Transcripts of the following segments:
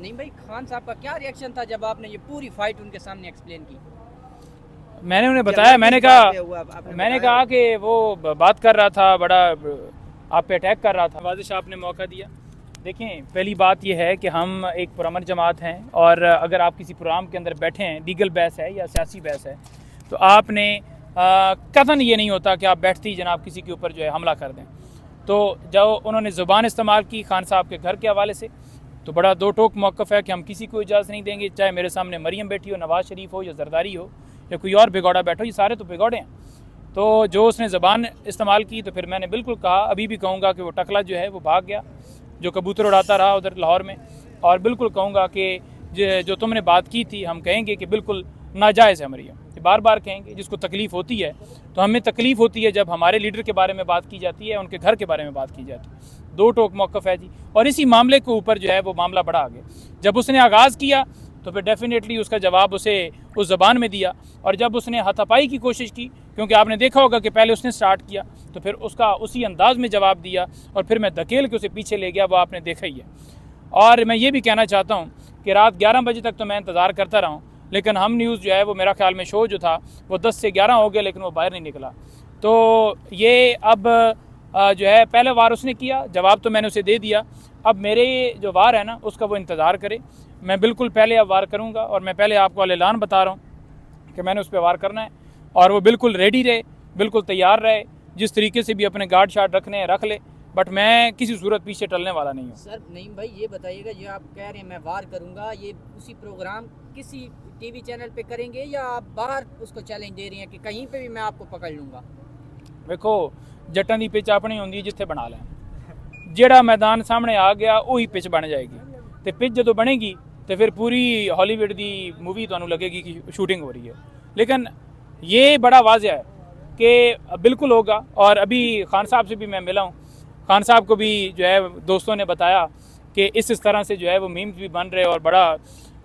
नहीं भाई, खान साहब का क्या रिएक्शन था जब आपने ये पूरी फाइट उनके सामने एक्सप्लेन की? मैंने उन्हें क्या बताया, किस मैंने बात पे हुआ, आपने मैंने बताया? कहा कि वो बात कर रहा था, बड़ा आप पे अटैक कर रहा था। वाजिश आपने मौका दिया। देखें, पहली बात यह है कि हम एक पुरअमन जमात हैं, और अगर आप किसी प्रोग्राम के अंदर बैठे हैं, लीगल बहस है या सियासी बहस है, तो आपने कतन ये नहीं होता कि आप बैठते ही जनाब किसी के ऊपर जो है हमला कर दें। तो जब उन्होंने ज़ुबान इस्तेमाल की खान साहब के घर के हवाले से, तो बड़ा दो टोक मौक़िफ़ है कि हम किसी को इजाज़त नहीं देंगे, चाहे मेरे सामने मरीम बैठी हो, नवाज़ शरीफ हो, या जरदारी हो, या कोई और बिगौड़ा बैठो, ये सारे तो बिगौड़े हैं। तो जो उसने ज़बान इस्तेमाल की, तो फिर मैंने बिल्कुल कहा, अभी भी कहूँगा कि वो टकला जो है वो भाग गया, जो कबूतर उड़ाता रहा उधर लाहौर में। और बिल्कुल कहूँगा कि जो तुमने बात की थी, हम कहेंगे कि बिल्कुल नाजायज़ है मरीम, बार बार कहेंगे। जिसको तकलीफ़ होती है, तो हमें तकलीफ़ होती है जब हमारे लीडर के बारे में बात की जाती है, उनके घर के बारे में बात की जाती है। दो टोक मौक़िफ़ है जी। और इसी मामले के ऊपर जो है वो मामला बढ़ा आगे। जब उसने आगाज़ किया तो फिर डेफिनेटली उसका जवाब उसे उस ज़बान में दिया, और जब उसने हाथापाई की कोशिश की, क्योंकि आपने देखा होगा कि पहले उसने स्टार्ट किया, तो फिर उसका उसी अंदाज़ में जवाब दिया, और फिर मैं धकेल के उसे पीछे ले गया, वो आपने देखा ही है। और मैं ये भी कहना चाहता हूँ कि रात 11 बजे तक तो मैं इंतज़ार करता रहा हूँ, लेकिन हम न्यूज़ जो है वो, मेरा ख्याल में शो जो था वो 10 से 11 हो गया, लेकिन वो बाहर नहीं निकला। तो ये अब जो है, पहले वार उसने किया, जवाब तो मैंने उसे दे दिया। अब मेरे जो वार है ना, उसका वो इंतज़ार करे। मैं बिल्कुल पहले अब वार करूँगा, और मैं पहले आपको ऐलान बता रहा हूँ कि मैंने उस पर वार करना है, और वो बिल्कुल रेडी रहे, बिल्कुल तैयार रहे। जिस तरीके से भी अपने गार्ड शार्ड रखने हैं रख ले, बट मैं किसी सूरत पीछे टलने वाला नहीं हूँ। सर नईम भाई, ये बताइएगा, जो आप कह रहे हैं मैं वार करूंगा, ये उसी प्रोग्राम किसी टीवी चैनल पे करेंगे, या आप बाहर उसको चैलेंज दे रही हैं कि कहीं पे भी मैं आपको पकड़ लूँगा? देखो, जट्टां दी पिच अपनी होंदी, जिथे बना लें। ਜਿਹੜਾ मैदान सामने आ गया वही पिच बन जाएगी, तो पिच जो बनेगी तो फिर पूरी हॉलीवुड की मूवी तो लगेगी कि शूटिंग हो रही है। लेकिन ये बड़ा वाज़ेह है कि बिल्कुल होगा। और अभी खान साहब से भी मैं मिला हूँ, खान साहब को भी जो है दोस्तों ने बताया कि इस तरह से जो है वो मीम्स भी बन रहे, और बड़ा।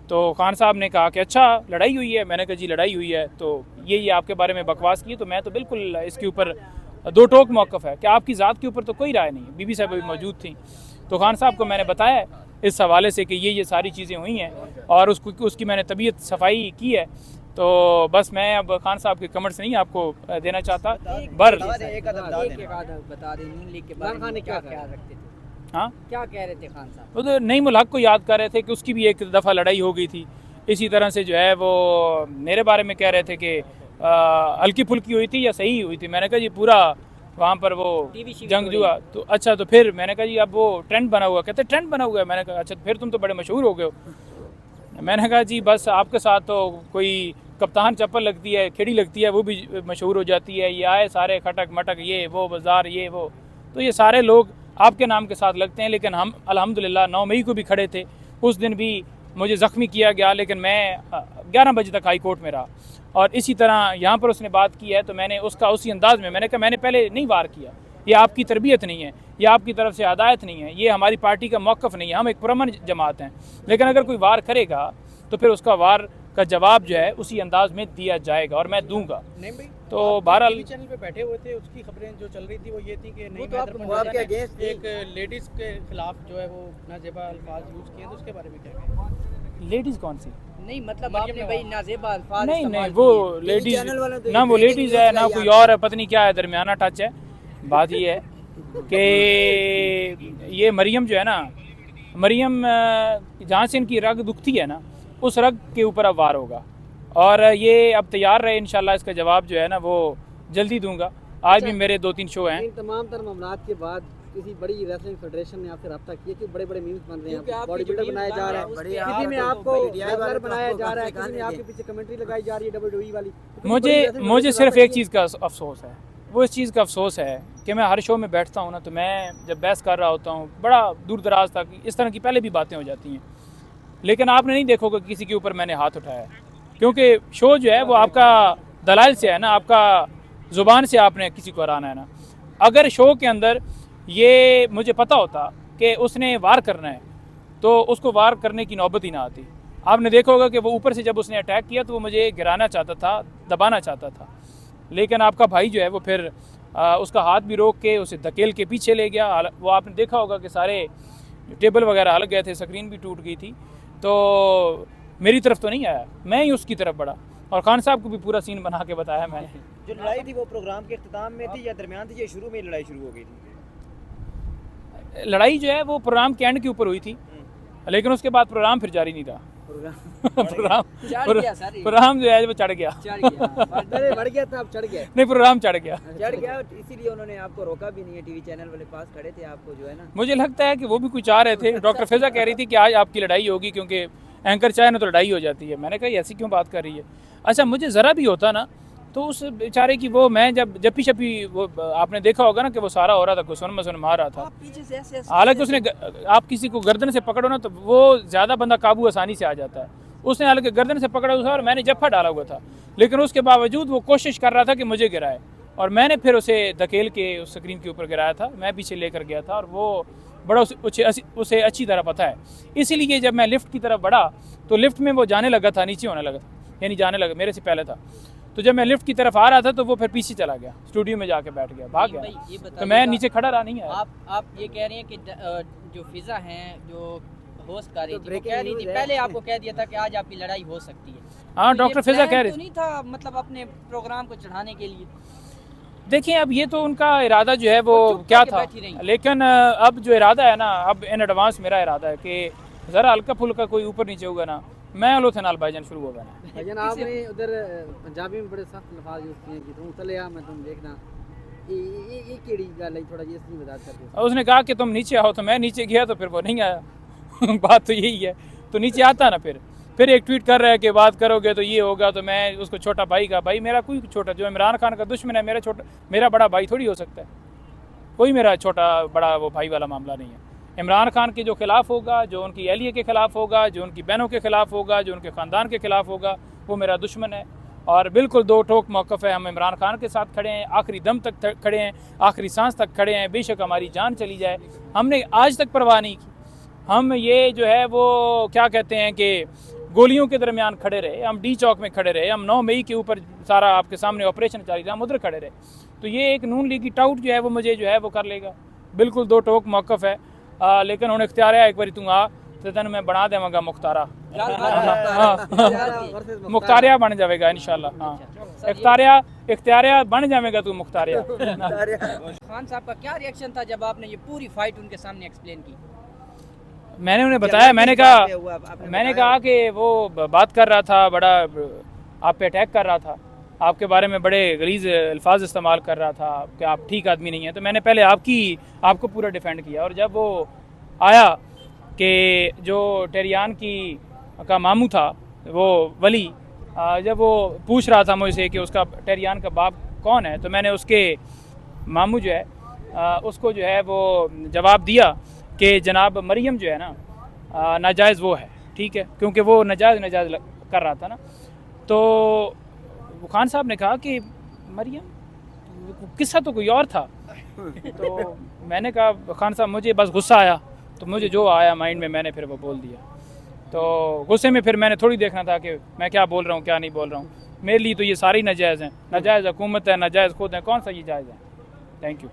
तो खान साहब ने कहा कि अच्छा लड़ाई हुई है। मैंने कहा जी लड़ाई हुई है, तो ये आपके बारे में बकवास की। तो मैं तो बिल्कुल इसके ऊपर दो टोक मौक़िफ़ है कि आपकी ज़ात के ऊपर तो कोई राय नहीं है। बीबी साहब भी मौजूद थी, तो खान साहब को मैंने बताया इस हवाले से कि ये सारी चीज़ें हुई हैं, और उसकी मैंने तबीयत सफाई की है। तो बस मैं अब खान साहब के कमेंट्स नहीं आपको देना चाहता। बर बता दें, नून लीग के बारे में क्या क्या रखते थे? हाँ, क्या कह रहे थे खान साहब? वो तो नईमुल हक को याद कर रहे थे कि उसकी भी एक दफ़ा लड़ाई हो गई थी। इसी तरह से जो है वो मेरे बारे में कह रहे थे कि हल्की फुल्की हुई थी या सही हुई थी। मैंने कहा जी पूरा वहाँ पर वो जंग जुआ। तो अच्छा, तो फिर मैंने कहा जी अब वो ट्रेंड बना हुआ। कहते ट्रेंड बना हुआ है। मैंने कहा अच्छा, फिर तुम तो बड़े मशहूर हो गए हो। मैंने कहा जी बस आपके साथ तो कोई कप्तान चप्पल लगती है, खिड़ी लगती है, वो भी मशहूर हो जाती है। ये आए सारे खटक मटक, ये वो बाज़ार, ये वो, तो ये सारे लोग आपके नाम के साथ लगते हैं। लेकिन हम अल्हम्दुलिल्लाह 9 मई को भी खड़े थे, उस दिन भी मुझे ज़ख्मी किया गया, लेकिन मैं 11 बजे तक हाई कोर्ट में रहा। और इसी तरह यहाँ पर उसने बात की है, तो मैंने उसका उसी अंदाज़ में मैंने कहा मैंने पहले नहीं वार किया, ये आपकी तरबियत नहीं है, ये आपकी तरफ से हदायत नहीं है, ये हमारी पार्टी का मौक़िफ़ नहीं है, हम एक पुरअमन जमात हैं। लेकिन अगर कोई वार करेगा तो फिर उसका वार का जवाब जो है उसी अंदाज में दिया जाएगा, और मैं दूंगा। नहीं भाई, तो बहरहाल चैनल पे बैठे हुए थे, उसकी खबरें जो चल रही थी वो ये थी कि नहीं, तो आपके अगेंस्ट एक लेडीज के खिलाफ जो है वो नाजेबा अल्फाज यूज किए, तो उसके बारे में क्या कहें? लेडीज़ कौन सी? नहीं मतलब आपने भाई नाजेबा अल्फाज नहीं इस्तेमाल वो किए। लेडीज़ चैनल वाले तो ना, वो ये लेडीज़ है ना कोई और है, पता नहीं क्या है, दरमियाना टच है। बात ये है कि ये मरियम जो है ना, मरियम जहाँ से इनकी रग दुखती है ना, उस रग के ऊपर अब वार होगा। और ये अब तैयार रहे, इंशाल्लाह इसका जवाब जो है ना वो जल्दी दूंगा। आज भी मेरे 2-3 शो हैं। इन तमाम तर मामलात के बाद किसी बड़ी रेसलिंग फेडरेशन ने आपसे रब्ता किया कि बड़े बड़े मीम्स बन रहे हैं, बॉडी बिल्डर बनाया जा रहा है, किसी में आपको रेसलर बनाया जा रहा है, किसी में आपके पीछे कमेंट्री लगाई जा रही है WWE वाली। मुझे सिर्फ एक चीज़ का अफसोस है, वो इस चीज़ का अफसोस है कि मैं हर शो में बैठता हूँ ना, तो मैं जब बहस कर रहा होता हूँ बड़ा दूर दराज तक इस तरह की पहले भी बातें हो जाती हैं, लेकिन आपने नहीं देखोगे किसी के ऊपर मैंने हाथ उठाया, क्योंकि शो जो है वो आपका दलाल से है ना, आपका ज़ुबान से आपने किसी को हराना है ना। अगर शो के अंदर ये मुझे पता होता कि उसने वार करना है, तो उसको वार करने की नौबत ही ना आती। आपने देखा होगा कि वो ऊपर से जब उसने अटैक किया तो वो मुझे गिराना चाहता था, दबाना चाहता था, लेकिन आपका भाई जो है वो फिर उसका हाथ भी रोक के उसे धकेल के पीछे ले गया। वो आपने देखा होगा कि सारे टेबल वगैरह हल गए थे, स्क्रीन भी टूट गई थी, तो मेरी तरफ तो नहीं आया, मैं ही उसकी तरफ बढ़ा और खान साहब को भी पूरा सीन बना के बताया मैंने। जो लड़ाई थी वो प्रोग्राम के इख्तिताम में थी या दरमियान थी या शुरू में ही लड़ाई शुरू हो गई थी? लड़ाई जो है वो प्रोग्राम के एंड के ऊपर हुई थी, लेकिन उसके बाद प्रोग्राम फिर जारी नहीं रहा। प्रोग्राम जो है वो चढ़ गया। पहले बढ़ गया था, अब चढ़ गया। नहीं, प्रोग्राम चढ़ गया। चढ़ गया, इसीलिए उन्होंने आपको रोका भी नहीं है। टीवी चैनल वाले पास खड़े थे आपको, जो है ना। मुझे लगता है कि वो भी कुछ आ रहे थे। डॉक्टर फिजा कह रही थी कि आज आपकी लड़ाई होगी क्योंकि एंकर चाहे ना तो लड़ाई हो जाती है। मैंने कहा ऐसी क्यों बात कर रही है। अच्छा, मुझे ज़रा भी होता ना तो उस बेचारे की वो, मैं जब जप्पी शप्पी वो आपने देखा होगा ना कि वो सारा हो रहा था, घुसन मसन मार रहा था, हालांकि उसने आप किसी को गर्दन से पकड़ो ना तो वो ज़्यादा बंदा काबू आसानी से आ जाता है। उसने हालांकि गर्दन से पकड़ा था और मैंने जफ्फा डाला हुआ था, लेकिन उसके बावजूद वो कोशिश कर रहा था कि मुझे गिराए और मैंने फिर उसे धकेल के उस स्क्रीन के ऊपर गिराया था। मैं पीछे लेकर गया था और वो बड़ा उसे अच्छी तरह पता है। इसीलिए जब मैं लिफ्ट की तरफ बढ़ा तो लिफ्ट में वो जाने लगा था, नीचे होने लगा था, यानी जाने लगा, मेरे से पहले था। तो जब मैं लिफ्ट की तरफ आ रहा था तो वो फिर पीछे चला गया, स्टूडियो में जाके बैठ गया, भाग गया। तो मैं नीचे खड़ा रहा, नहीं आया। आप ये कह रहे हैं कि जो फिजा हैं जो होस्ट कर रही थी, वो कह रही थी, पहले आपको कह दिया था कि आज आपकी लड़ाई हो सकती है। हाँ, तो डॉक्टर फिजा कह रहे तो नहीं था, मतलब अपने प्रोग्राम को चढ़ाने के लिए। देखिए, अब ये तो उनका इरादा जो है वो क्या था, लेकिन अब जो इरादा है ना, अब इन एडवांस मेरा इरादा है कि ज़रा हल्का फुल्का कोई ऊपर नीचे होगा ना, मैं अलो थे नाल भाईजान शुरू होगा ना। भाईजान आपने उधर पंजाबी में बड़े सख्त लफ्ज़ यूज़ किए कि तुम चले आ, मैं तुम देखना, ये केड़ी गल है, थोड़ा ये इसकी वजह करके। उसने कहा कि तुम नीचे आओ, तो मैं नीचे गया तो फिर वो नहीं आया। बात तो यही है, तो नीचे आता ना फिर एक ट्वीट कर रहा है कि बात करोगे तो ये होगा, तो मैं उसको छोटा भाई का, भाई मेरा कोई छोटा, जो इमरान खान का दुश्मन है, मेरा बड़ा भाई थोड़ी हो सकता है। कोई मेरा छोटा बड़ा वो भाई वाला मामला नहीं है। इमरान खान के जो खिलाफ होगा, जो उनकी एहलिया के खिलाफ होगा, जो उनकी बहनों के खिलाफ होगा, जो उनके ख़ानदान के खिलाफ होगा, वो मेरा दुश्मन है। और बिल्कुल दो टोक मौक़िफ़ है, हम इमरान खान के साथ खड़े हैं, आखिरी दम तक खड़े हैं, आखिरी सांस तक खड़े हैं, बेशक हमारी जान चली जाए, हमने आज तक परवाह नहीं की। हम ये जो है वो क्या कहते हैं कि गोलियों के दरमियान खड़े रहे, हम डी चौक में खड़े रहे, हम 9 मई के ऊपर सारा आपके सामने ऑपरेशन जारी था, हम उधर खड़े रहे। तो ये एक नून लीग की टाउट जो है वो मुझे जो है वो कर लेगा, बिल्कुल दो टोक मौक़िफ़ है। लेकिन हुण इख्तियार है, एक बार तू आ तो तेन मैं बना देवांगा मुख्तारा। मुख्तारिया बन जाएगा इंशाल्लाह। हाँ, इख्तियारिया बन जाएगा तू मुख्तारिया। खान साहब का क्या रिएक्शन था जब आपने ये पूरी फाइट उनके सामने एक्सप्लेन की? मैंने उन्हें बताया, मैंने कहा कि वो बात कर रहा था, बड़ा आप पे अटैक कर रहा था, आपके बारे में बड़े गलीज़ अल्फाज इस्तेमाल कर रहा था कि आप ठीक आदमी नहीं हैं। तो मैंने पहले आपको पूरा डिफेंड किया, और जब वो आया कि जो टेरियान का मामू था वो वली, जब वो पूछ रहा था मुझसे कि उसका टेरियान का बाप कौन है, तो मैंने उसके मामू जो है उसको जो है वो जवाब दिया कि जनाब मरियम जो है ना, नाजायज़ वो है, ठीक है, क्योंकि वो नाजायज़ कर रहा था ना। तो खान साहब ने कहा कि मरियम किस्सा तो कोई और था। तो मैंने कहा खान साहब मुझे बस गुस्सा आया, तो मुझे जो आया माइंड में मैंने फिर वो बोल दिया। तो गुस्से में फिर मैंने थोड़ी देखना था कि मैं क्या बोल रहा हूँ क्या नहीं बोल रहा हूँ। मेरे लिए तो ये सारी नाजायज़ हैं, नाजायज़ हुकूमत है, नाजायज़ खुद है, कौन सा ये जायज़ है। Thank you.